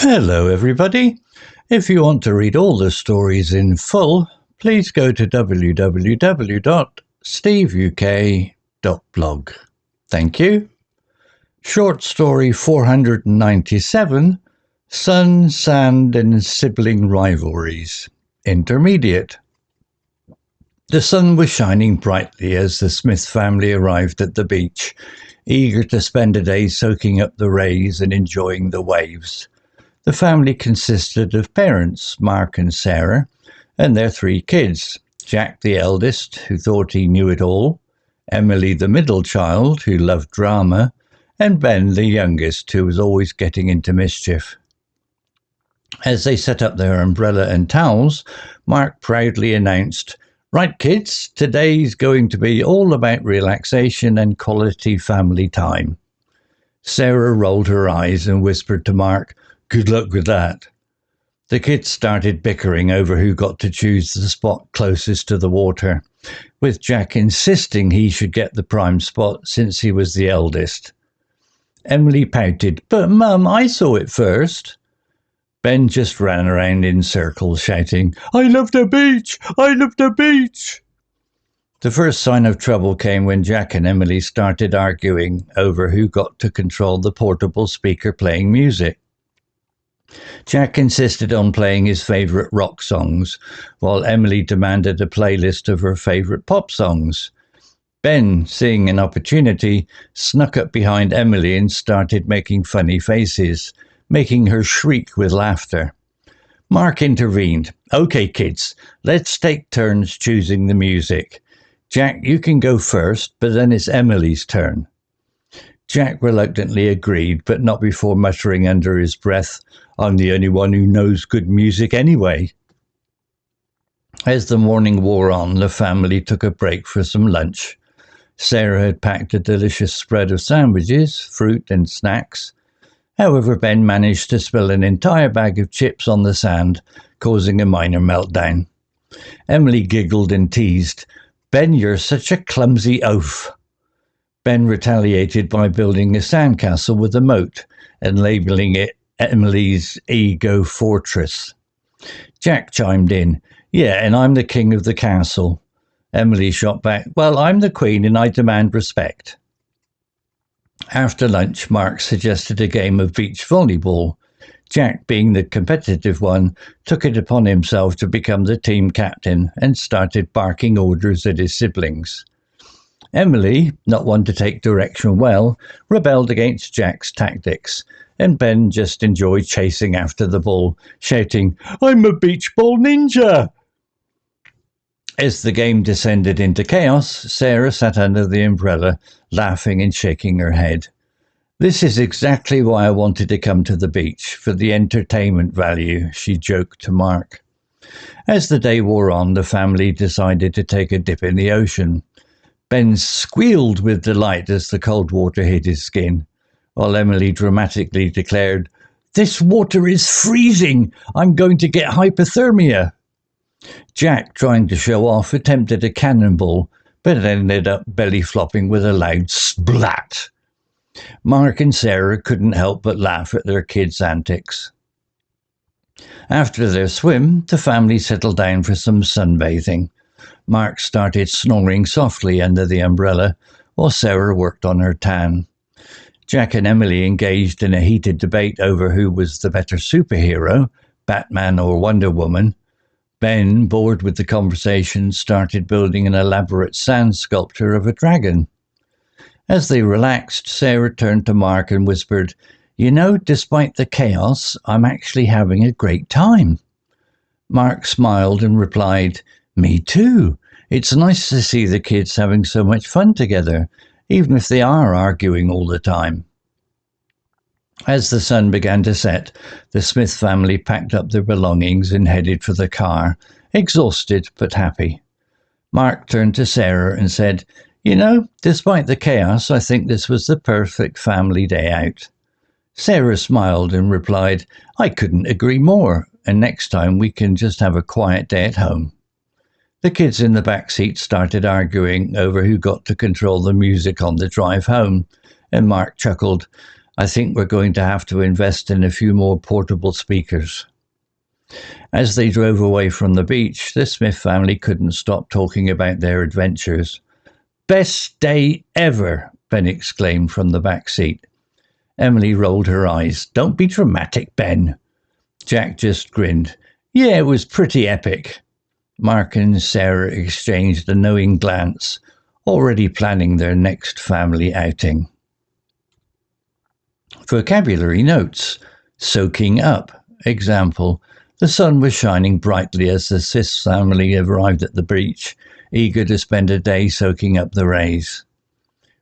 Hello everybody. If you want to read all the stories in full, please go to www.steveuk.blog. Thank you. Short story 497, Sun, Sand and Sibling Rivalries. Intermediate. The sun was shining brightly as the Smith family arrived at the beach, eager to spend a day soaking up the rays and enjoying the waves. The family consisted of parents, Mark and Sarah, and their 3 kids, Jack the eldest, who thought he knew it all, Emily the middle child, who loved drama, and Ben the youngest, who was always getting into mischief. As they set up their umbrella and towels, Mark proudly announced, "Right kids, today's going to be all about relaxation and quality family time." Sarah rolled her eyes and whispered to Mark, "Good luck with that." The kids started bickering over who got to choose the spot closest to the water, with Jack insisting he should get the prime spot since he was the eldest. Emily pouted, "But Mum, I saw it first." Ben just ran around in circles shouting, "I love the beach! I love the beach!" The first sign of trouble came when Jack and Emily started arguing over who got to control the portable speaker playing music. Jack insisted on playing his favourite rock songs, while Emily demanded a playlist of her favourite pop songs. Ben, seeing an opportunity, snuck up behind Emily and started making funny faces, making her shriek with laughter. Mark intervened. "Okay, kids, let's take turns choosing the music. Jack, you can go first, but then it's Emily's turn." Jack reluctantly agreed, but not before muttering under his breath, "I'm the only one who knows good music anyway." As the morning wore on, the family took a break for some lunch. Sarah had packed a delicious spread of sandwiches, fruit and snacks. However, Ben managed to spill an entire bag of chips on the sand, causing a minor meltdown. Emily giggled and teased, "Ben, you're such a clumsy oaf." Ben retaliated by building a sandcastle with a moat and labelling it Emily's Ego Fortress. Jack chimed in, "Yeah, and I'm the king of the castle." Emily shot back, "Well, I'm the queen and I demand respect." After lunch, Mark suggested a game of beach volleyball. Jack, being the competitive one, took it upon himself to become the team captain and started barking orders at his siblings. Emily, not one to take direction well, rebelled against Jack's tactics, and Ben just enjoyed chasing after the ball, shouting, "I'm a beach ball ninja!" As the game descended into chaos, Sarah sat under the umbrella, laughing and shaking her head. "This is exactly why I wanted to come to the beach, for the entertainment value," she joked to Mark. As the day wore on, the family decided to take a dip in the ocean. Ben squealed with delight as the cold water hit his skin, while Emily dramatically declared, "This water is freezing! I'm going to get hypothermia!" Jack, trying to show off, attempted a cannonball, but ended up belly flopping with a loud splat. Mark and Sarah couldn't help but laugh at their kids' antics. After their swim, the family settled down for some sunbathing. Mark started snoring softly under the umbrella, while Sarah worked on her tan. Jack and Emily engaged in a heated debate over who was the better superhero, Batman or Wonder Woman. Ben, bored with the conversation, started building an elaborate sand sculpture of a dragon. As they relaxed, Sarah turned to Mark and whispered, "You know, despite the chaos, I'm actually having a great time." Mark smiled and replied, "Me too. It's nice to see the kids having so much fun together, even if they are arguing all the time." As the sun began to set, the Smith family packed up their belongings and headed for the car, exhausted but happy. Mark turned to Sarah and said, "You know, despite the chaos, I think this was the perfect family day out." Sarah smiled and replied, "I couldn't agree more, and next time we can just have a quiet day at home." The kids in the back seat started arguing over who got to control the music on the drive home, and Mark chuckled, I think we're going to have to invest in a few more portable speakers. As they drove away from the beach, the Smith family couldn't stop talking about their adventures. "Best day ever," Ben exclaimed from the back seat. Emily rolled her eyes. "Don't be dramatic, Ben." Jack just grinned. "Yeah, it was pretty epic." Mark and Sarah exchanged a knowing glance, already planning their next family outing. Vocabulary notes. Soaking up. Example: the sun was shining brightly as the Smith family arrived at the beach, eager to spend a day soaking up the rays.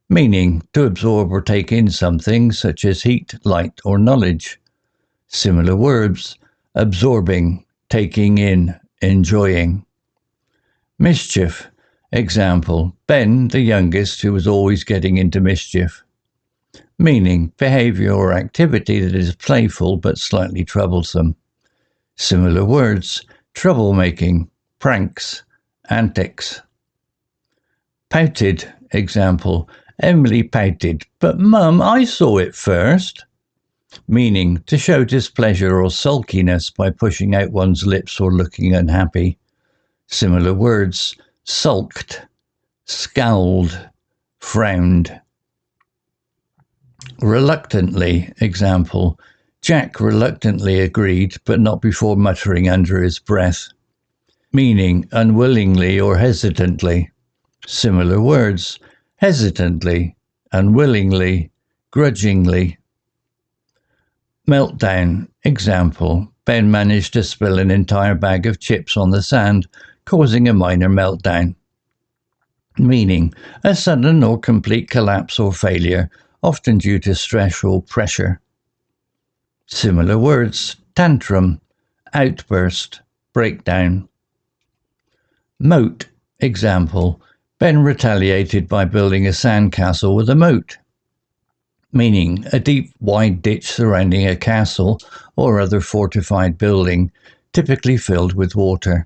Meaning: to absorb or take in something, such as heat, light, or knowledge. Similar words: absorbing, taking in, enjoying. Mischief. Example: Ben, the youngest, who was always getting into mischief. Meaning: behavior or activity that is playful but slightly troublesome. Similar words: troublemaking, pranks, antics. Pouted. Example: Emily pouted, "But Mum, I saw it first." Meaning: to show displeasure or sulkiness by pushing out one's lips or looking unhappy. Similar words: sulked, scowled, frowned. Reluctantly. Example: Jack reluctantly agreed, but not before muttering under his breath. Meaning: unwillingly or hesitantly. Similar words: hesitantly, unwillingly, grudgingly. Meltdown. Example: Ben managed to spill an entire bag of chips on the sand, causing a minor meltdown. Meaning: a sudden or complete collapse or failure, often due to stress or pressure. Similar words: tantrum, outburst, breakdown. Moat. Example: Ben retaliated by building a sandcastle with a moat. Meaning: a deep, wide ditch surrounding a castle or other fortified building, typically filled with water.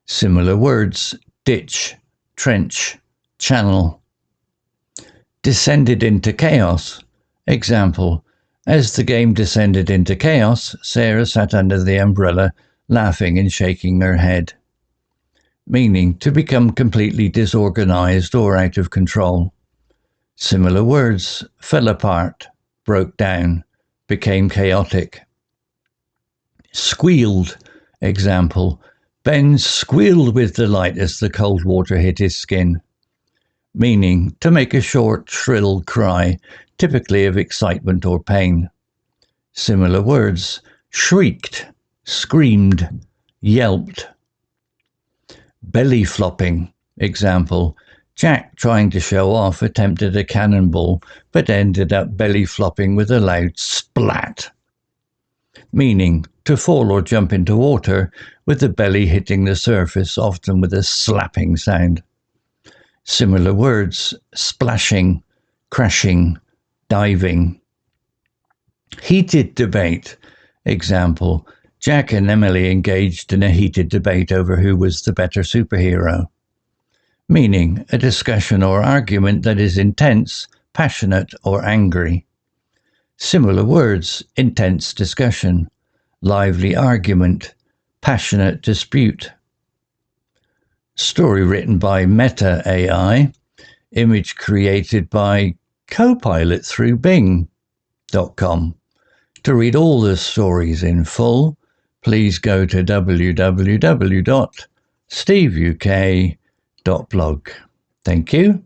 Similar words: ditch, trench, channel. Descended into chaos. Example: as the game descended into chaos, Sarah sat under the umbrella, laughing and shaking her head. Meaning: to become completely disorganized or out of control. Similar words: fell apart, broke down, became chaotic. Squealed. Example: Ben squealed with delight as the cold water hit his skin. Meaning: to make a short, shrill cry, typically of excitement or pain. Similar words: shrieked, screamed, yelped. Belly flopping. Example: Jack, trying to show off, attempted a cannonball, but ended up belly flopping with a loud splat. Meaning: to fall or jump into water, with the belly hitting the surface, often with a slapping sound. Similar words: splashing, crashing, diving. Heated debate. Example: Jack and Emily engaged in a heated debate over who was the better superhero. Meaning: a discussion or argument that is intense, passionate, or angry. Similar words: intense discussion, lively argument, passionate dispute. Story written by Meta AI. Image created by Copilot through Bing.com. To read all the stories in full, please go to www.steveuk.blog. Thank you.